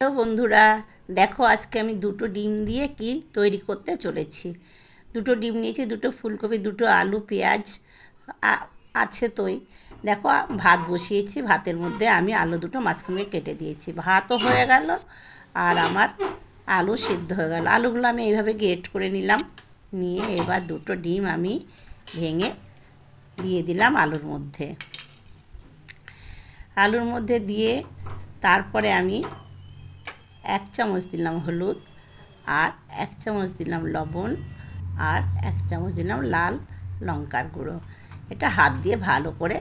তো বন্ধুরা দেখো আজকে আমি দুটো ডিম দিয়ে কি তৈরি করতে চলেছি। দুটো ডিম নিয়েছি, দুটো ফুলকপি, দুটো আলু, পেঁয়াজ আছে তোই। দেখো ভাত বসিয়েছি, ভাতের মধ্যে আমি আলু দুটো মাঝখান থেকে কেটে দিয়েছি। ভাতও হয়ে গেল আর আমার আলু সিদ্ধ হয়ে গেল। আলুগুলো আমি এইভাবে গ্রেট করে নিলাম, নিয়ে এবার দুটো ডিম আমি ভেঙে দিয়ে দিলাম আলুর মধ্যে দিয়ে তারপরে আমি 1 চামচ দিলাম হলুদ, আর 1 চামচ দিলাম লবণ, আর 1 চামচ দিলাম লাল লঙ্কার গুঁড়ো। এটা হাত দিয়ে ভালো করে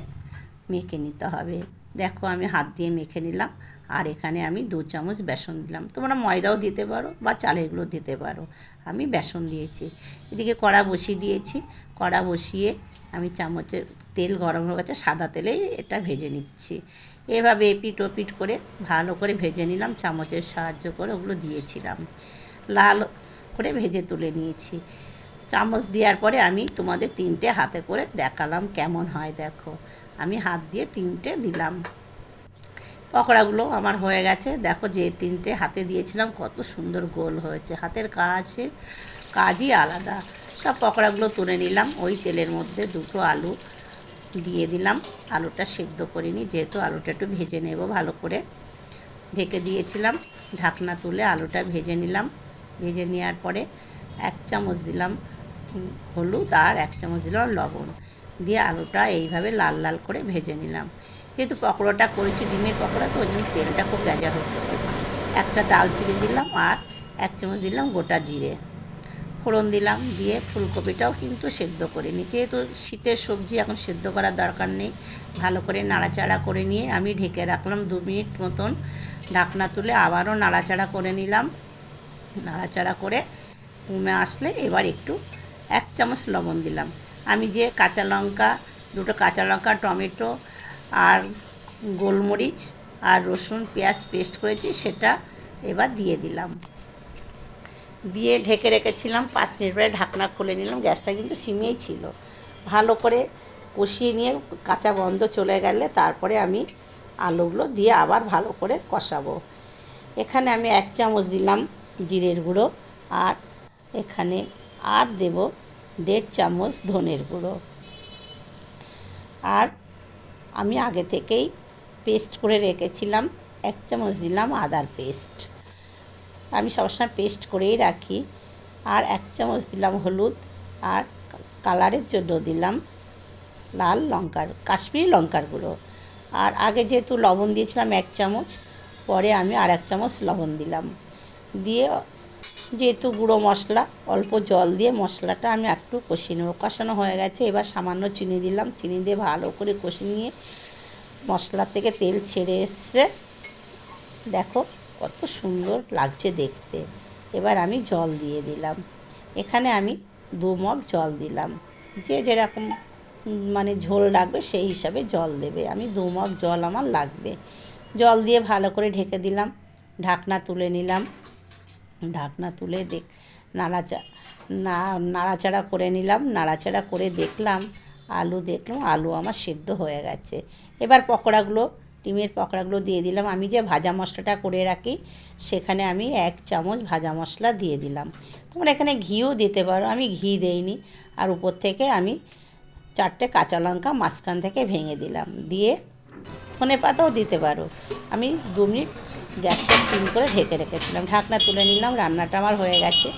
মেখে নিতে হবে। দেখো আমি হাত দিয়ে মেখে নিলাম। আর এখানে আমি 2 চামচ বেসন দিলাম। তোমরা ময়দাও দিতে পারো বা চালের গুঁড়ো দিতে পারো, আমি বেসন দিয়েছি। এদিকে কড়া বসিয়ে দিয়েছি। কড়া বসিয়ে আমি চামচে তেল গরম হয়ে গেছে, সাদা তেলেই এটা ভেজে নিচ্ছি। এভাবে এপিট ওপিট করে ভালো করে ভেজে নিলাম, চামচের সাহায্য করে ওগুলো দিয়েছিলাম, লাল করে ভেজে তুলে নিয়েছি। চামচ দেওয়ার পরে আমি তোমাদের 3টে হাতে করে দেখালাম কেমন হয়। দেখো আমি হাত দিয়ে 3টে দিলাম। পকোড়াগুলো আমার হয়ে গেছে। দেখো যে 3টে হাতে দিয়েছিলাম কত সুন্দর গোল হয়েছে। হাতের কাজই আলাদা। সব পকোড়াগুলো তুলে নিলাম। ওই তেলের মধ্যে দুটো আলু দিয়ে দিলাম। আলুটা সেদ্ধ করিনি, যেহেতু আলুটা একটু ভেজে নেব ভালো করে। ঢেকে দিয়েছিলাম, ঢাকনা তুলে আলুটা ভেজে নিলাম। ভেজে নেওয়ার পরে 1 চামচ দিলাম হলুদ আর 1 চামচ দিলাম লবণ, দিয়ে আলুটা এইভাবে লাল লাল করে ভেজে নিলাম। যেহেতু পকোড়াটা করেছি ডিমের পকোড়া, তো ওই জন্য তেলটা খুব গেজা হচ্ছে। একটা দালচিনি দিলাম আর 1 চামচ দিলাম গোটা জিরে, ফোড়ন দিলাম। দিয়ে ফুলকপিটাও কিন্তু সেদ্ধ করে নিই, যেহেতু শীতের সবজি এখন সেদ্ধ করার দরকার নেই। ভালো করে নাড়াচাড়া করে নিয়ে আমি ঢেকে রাখলাম 2 মিনিট মতন। ঢাকনা তুলে আবারও নাড়াচাড়া করে নিলাম। নাড়াচাড়া করে কমে আসলে এবার একটু 1 চামচ লবণ দিলাম। আমি যে কাঁচা লঙ্কা, দুটো কাঁচা লঙ্কা, টমেটো আর গোলমরিচ আর রসুন পেঁয়াজ পেস্ট করেছি, সেটা এবার দিয়ে দিলাম। দিয়ে ঢেকে রেখেছিলাম 5 মিনিট পরে ঢাকনা খুলে নিলাম। গ্যাসটা কিন্তু সিমেই ছিল। ভালো করে কষিয়ে নিয়ে কাঁচা গন্ধ চলে গেলে তারপরে আমি আলুগুলো দিয়ে আবার ভালো করে কষাবো। এখানে আমি 1 চামচ দিলাম জিরের গুঁড়ো, আর এখানে আর দেব 1.5 চামচ ধনের গুঁড়ো। আর আমি আগে থেকেই পেস্ট করে রেখেছিলাম 1 চামচ দিলাম আদার পেস্ট। আমি সবসময় পেস্ট করেই রাখি। আর 1 চামচ দিলাম হলুদ, আর কালারের জন্য দিলাম লাল লঙ্কার কাশ্মীরি লঙ্কার গুঁড়ো। আর আগে যেহেতু লবণ দিয়েছিলাম 1 চামচ, পরে আমি আর 1 চামচ লবণ দিলাম। দিয়ে যেহেতু গুঁড়ো মশলা, অল্প জল দিয়ে মশলাটা আমি একটু কষিয়ে নেব। কষানো হয়ে গেছে, এবার সামান্য চিনি দিলাম। চিনি দিয়ে ভালো করে কষিয়ে নিয়ে মশলা থেকে তেল ছেড়ে এসছে। দেখো কত সুন্দর লাগছে দেখতে। এবার আমি জল দিয়ে দিলাম। এখানে আমি 2 মগ জল দিলাম। যে যেরকম মানে ঝোল লাগবে সেই হিসাবে জল দেবে। আমি 2 মগ জল আমার লাগবে। জল দিয়ে ভালো করে ঢেকে দিলাম। ঢাকনা তুলে নিলাম। ঢাকনা তুলে নাড়াচাড়া করে নিলাম। নাড়াচাড়া করে দেখলাম আলু আমার সেদ্ধ হয়ে গেছে। এবার ডিমের পকোড়াগুলো দিয়ে দিলাম। আমি যে ভাজা মশলাটা করে রাখি, সেখানে আমি 1 চামচ ভাজা মশলা দিয়ে দিলাম। তোমরা এখানে ঘিও দিতে পারো, আমি ঘি দেইনি। আর উপর থেকে আমি 4টে কাঁচা লঙ্কা মাঝখান থেকে ভেঙে দিলাম। দিয়ে ধনেপাতাও দিতে পারো। আমি 2 মিনিট গ্যাসটা সিম করে ঢেকে রেখেছিলাম। ঢাকনা তুলে নিলাম। রান্নাটা আমার হয়ে গেছে।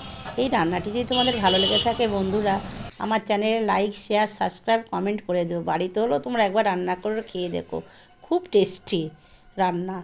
এই রান্নাটি যদি তোমাদের ভালো লেগে থাকে বন্ধুরা, আমার চ্যানেলে লাইক, শেয়ার, সাবস্ক্রাইব, কমেন্ট করে দিও। বাড়িতে হলেও তোমরা একবার রান্না করে খেয়ে দেখো, খুব টেস্টি রান্না।